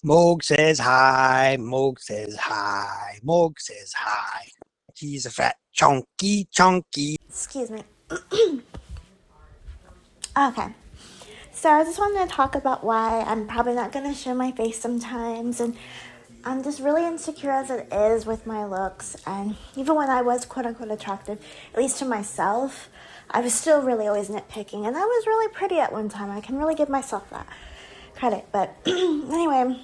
Moog says hi. Moog says hi. Moog says hi. He's a fat chunky. Excuse me. Okay. So I just wanted to talk about why I'm probably not going to show my face sometimes. And I'm just really insecure as it is with my looks. And even when I was quote unquote attractive, at least to myself, I was still really always nitpicking. And I was really pretty at one time. I can really give myself that credit. But anyway,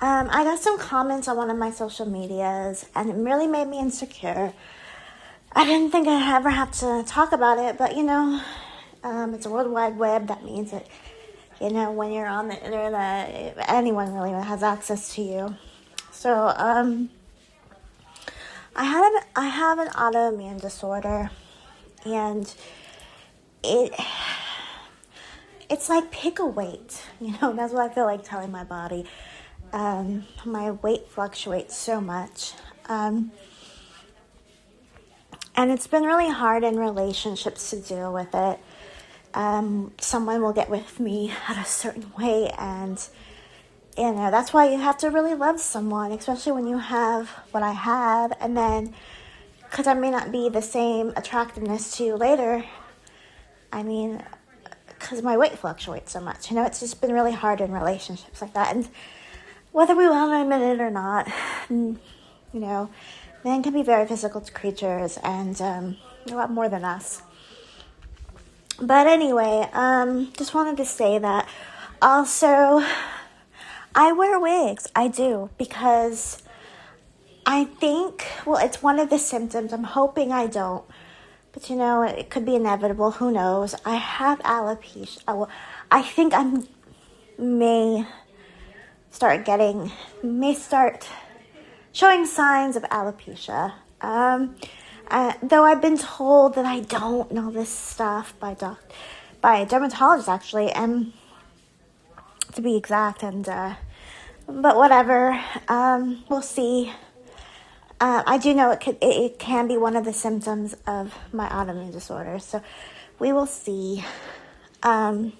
I got some comments on one of my social medias, and it really made me insecure. I didn't think I'd ever have to talk about it, but it's a world wide web. That means that, when you're on the internet, anyone really has access to you. So, I have an autoimmune disorder, and it it's like pick a weight. That's what I feel like telling my body. My weight fluctuates so much. And it's been really hard in relationships to deal with it. Someone will get with me at a certain way, and that's why you have to really love someone, especially when you have what I have, and then because I may not be the same attractiveness to you later. Because my weight fluctuates so much. It's just been really hard in relationships like that, and whether we want to admit it or not, men can be very physical creatures, and a lot more than us. But anyway, just wanted to say that. Also, I wear wigs. I do, because I think, well, it's one of the symptoms. I'm hoping I don't. But, it could be inevitable. Who knows? I have alopecia. I think I may start showing signs of alopecia. Though I've been told that I don't know this stuff by a dermatologist, actually, and to be exact, and but whatever. We'll see. I do know it can be one of the symptoms of my autoimmune disorder, so we will see. The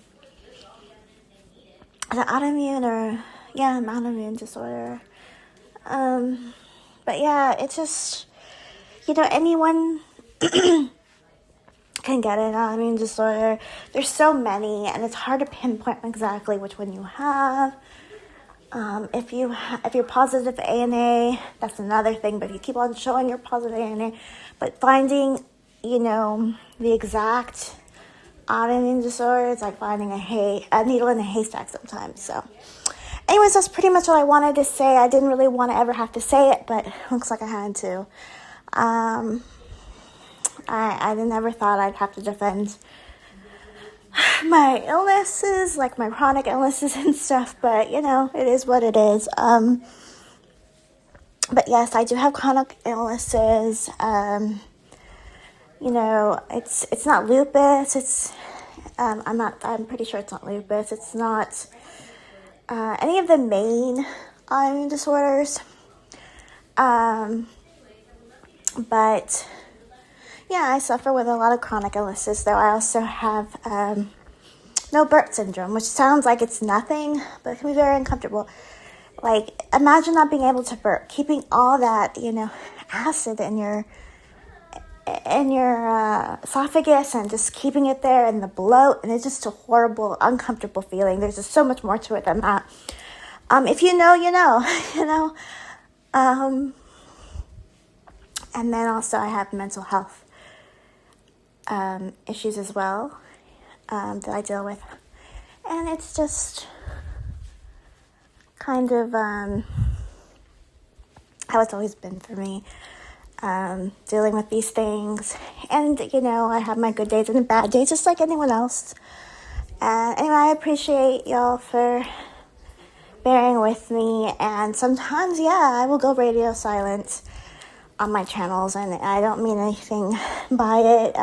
autoimmune disorder. But yeah, it's just, anyone can get an autoimmune disorder. There's so many, and it's hard to pinpoint exactly which one you have. If you're positive ANA, that's another thing. But if you keep on showing you're positive ANA, but finding, the exact autoimmune disorder, it's like finding a needle in a haystack sometimes. So, anyways, that's pretty much all I wanted to say. I didn't really want to ever have to say it, but it looks like I had to. I never thought I'd have to defend my illnesses, like my chronic illnesses and stuff, but it is what it is. But yes, I do have chronic illnesses. It's not lupus. I'm pretty sure it's not lupus. It's not any of the main autoimmune disorders. But yeah, I suffer with a lot of chronic illnesses, though. I also have no burp syndrome, which sounds like it's nothing, but it can be very uncomfortable. Like, imagine not being able to burp, keeping all that, acid in your esophagus, and just keeping it there, and the bloat, and it's just a horrible, uncomfortable feeling. There's just so much more to it than that. If you know, you know, and then also I have mental health issues as well, that I deal with, and it's just kind of how it's always been for me, dealing with these things. And I have my good days and bad days, just like anyone else. Anyway, I appreciate y'all for bearing with me, and sometimes, I will go radio silent on my channels, and I don't mean anything by it.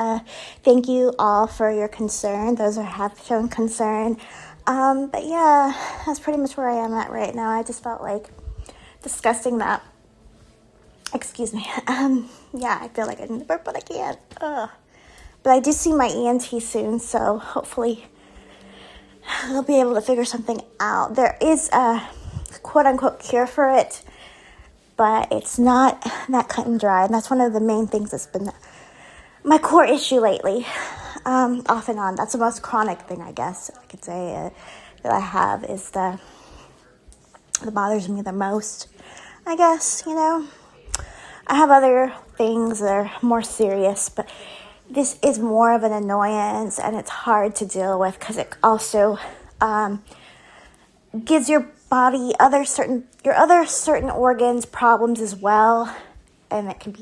Thank you all for your concern, those who have shown concern. But yeah, that's pretty much where I am at right now. I just felt like discussing that. Excuse me. I feel like I need to burp, but I can't. But I do see my ENT soon, so hopefully they'll be able to figure something out. There is a quote unquote cure for it, but it's not that cut and dry. And that's one of the main things that's been my core issue lately, off and on. That's the most chronic thing, I guess I could say, that I have, is that bothers me the most, I guess, you know. I have other things that are more serious, but this is more of an annoyance, and it's hard to deal with because it also gives your body your other certain organs problems as well, and it can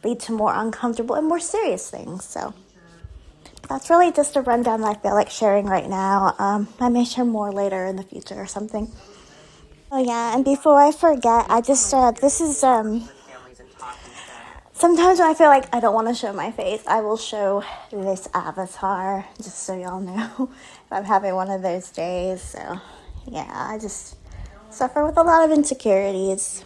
lead to more uncomfortable and more serious things. So that's really just a rundown that I feel like sharing right now. I may share more later in the future or something. Oh yeah, and before I forget, I just this is sometimes when I feel like I don't want to show my face, I will show this avatar, just so y'all know if I'm having one of those days. So yeah, I just suffer with a lot of insecurities.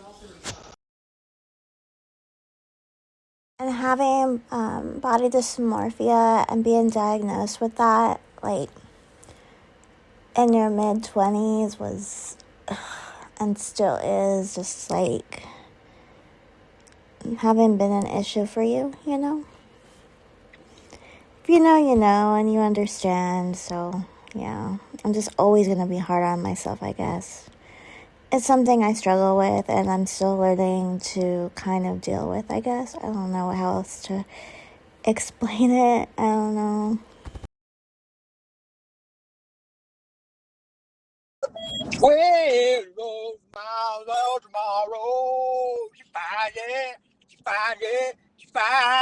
And having body dysmorphia and being diagnosed with that, like, in your mid-20s was, and still is, just like, having been an issue for you, you know? If you know, you know, and you understand, so, yeah. I'm just always going to be hard on myself, I guess. It's something I struggle with, and I'm still learning to kind of deal with, I guess. I don't know how else to explain it. I don't know. Well, goes miles of tomorrow. She fine, yeah. She fine, yeah. She fine.